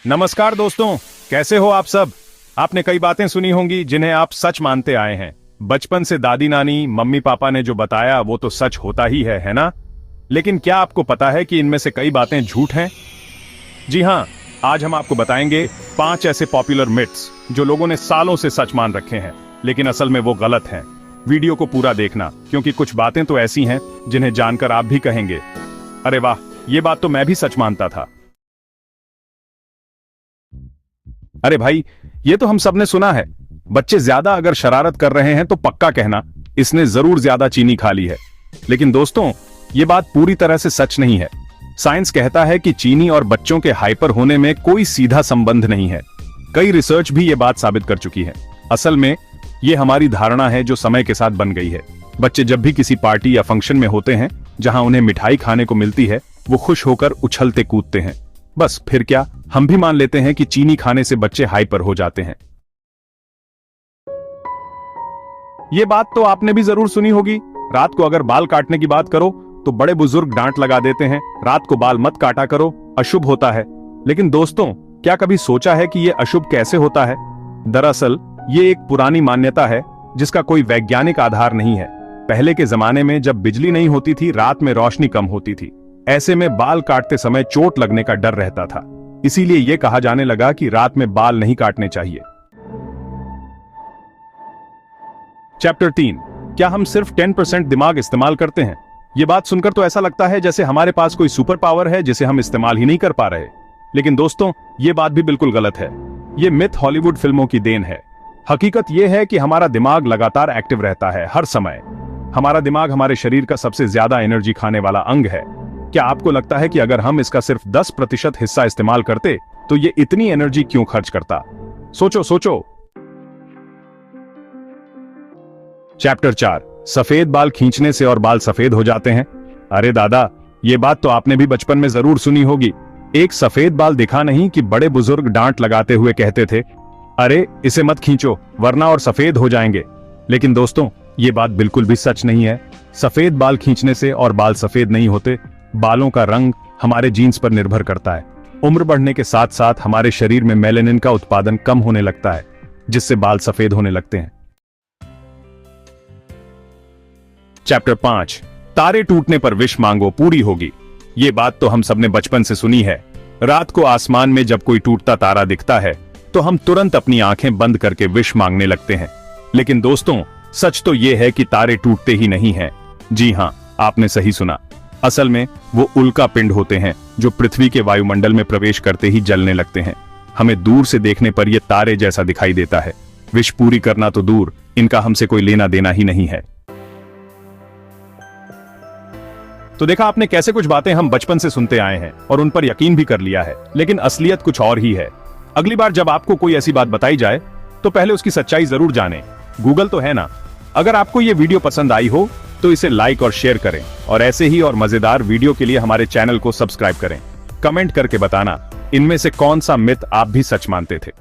नमस्कार दोस्तों, कैसे हो आप सब। आपने कई बातें सुनी होंगी जिन्हें आप सच मानते आए हैं। बचपन से दादी नानी मम्मी पापा ने जो बताया वो तो सच होता ही है ना। लेकिन क्या आपको पता है कि इनमें से कई बातें झूठ हैं। जी हाँ, आज हम आपको बताएंगे 5 ऐसे पॉपुलर मिथ्स जो लोगों ने सालों से सच मान रखे हैं, लेकिन असल में वो गलत हैं। वीडियो को पूरा देखना, क्योंकि कुछ बातें तो ऐसी हैं जिन्हें जानकर आप भी कहेंगे, अरे वाह, ये बात तो मैं भी सच मानता था। अरे भाई, ये तो हम सबने सुना है, बच्चे ज्यादा अगर शरारत कर रहे हैं तो पक्का कहना इसने जरूर ज्यादा चीनी खा ली है। लेकिन दोस्तों, ये बात पूरी तरह से सच नहीं है। साइंस कहता है कि चीनी और बच्चों के हाइपर होने में कोई सीधा संबंध नहीं है। कई रिसर्च भी ये बात साबित कर चुकी है। असल में ये हमारी धारणा है जो समय के साथ बन गई है। बच्चे जब भी किसी पार्टी या फंक्शन में होते हैं जहां उन्हें मिठाई खाने को मिलती है, वो खुश होकर उछलते कूदते हैं। बस फिर क्या, हम भी मान लेते हैं कि चीनी खाने से बच्चे हाइपर हो जाते हैं। ये बात तो आपने भी जरूर सुनी होगी, रात को अगर बाल काटने की बात करो तो बड़े बुजुर्ग डांट लगा देते हैं, रात को बाल मत काटा करो, अशुभ होता है। लेकिन दोस्तों, क्या कभी सोचा है कि यह अशुभ कैसे होता है? दरअसल ये एक पुरानी मान्यता है जिसका कोई वैज्ञानिक आधार नहीं है। पहले के जमाने में जब बिजली नहीं होती थी, रात में रोशनी कम होती थी। ऐसे में बाल काटते समय चोट लगने का डर रहता था। इसीलिए यह कहा जाने लगा कि रात में बाल नहीं काटने चाहिए। चैप्टर 3, क्या हम सिर्फ 10% दिमाग इस्तेमाल करते हैं? यह बात सुनकर तो ऐसा लगता है जैसे हमारे पास कोई सुपर पावर है जिसे हम इस्तेमाल ही नहीं कर पा रहे। लेकिन दोस्तों, यह बात भी बिल्कुल गलत है। यह मिथ हॉलीवुड फिल्मों की देन है। हकीकत यह है कि हमारा दिमाग लगातार एक्टिव रहता है, हर समय। हमारा दिमाग हमारे शरीर का सबसे ज्यादा एनर्जी खाने वाला अंग है। क्या आपको लगता है कि अगर हम इसका सिर्फ 10% हिस्सा इस्तेमाल करते तो ये इतनी एनर्जी क्यों खर्च करता? सोचो सोचो। चैप्टर 4, सफेद बाल खींचने से और बाल सफेद हो जाते हैं। अरे दादा, ये बात तो आपने भी बचपन में जरूर सुनी होगी। एक सफेद बाल दिखा नहीं कि बड़े बुजुर्ग डांट लगाते हुए कहते थे, अरे इसे मत खींचो वरना और सफेद हो जाएंगे। लेकिन दोस्तों, ये बात बिल्कुल भी सच नहीं है। सफेद बाल खींचने से और बाल सफेद नहीं होते। बालों का रंग हमारे जीन्स पर निर्भर करता है। उम्र बढ़ने के साथ साथ हमारे शरीर में मेलानिन का उत्पादन कम होने लगता है, जिससे बाल सफेद होने लगते हैं। चैप्टर 5, तारे टूटने पर विश मांगो पूरी होगी। ये बात तो हम सबने बचपन से सुनी है। रात को आसमान में जब कोई टूटता तारा दिखता है तो हम तुरंत अपनी आंखें बंद करके विश मांगने लगते हैं। लेकिन दोस्तों, सच तो यह है कि तारे टूटते ही नहीं हैं। जी हां, आपने सही सुना। असल में वो उल्का पिंड होते हैं जो पृथ्वी के वायुमंडल में प्रवेश करते ही जलने लगते हैं। हमें दूर से देखने पर ये तारे जैसा दिखाई देता है। विश पूरी करना तो दूर, इनका हमसे कोई लेना देना ही नहीं है। तो देखा आपने कैसे कुछ बातें हम बचपन से सुनते आए हैं और उन पर यकीन भी कर लिया है, लेकिन असलियत कुछ और ही है। अगली बार जब आपको कोई ऐसी बात बताई जाए तो पहले उसकी सच्चाई जरूर जानें। गूगल तो है ना। अगर आपको ये वीडियो पसंद आई हो तो इसे लाइक और शेयर करें, और ऐसे ही और मजेदार वीडियो के लिए हमारे चैनल को सब्सक्राइब करें। कमेंट करके बताना इनमें से कौन सा मिथ आप भी सच मानते थे।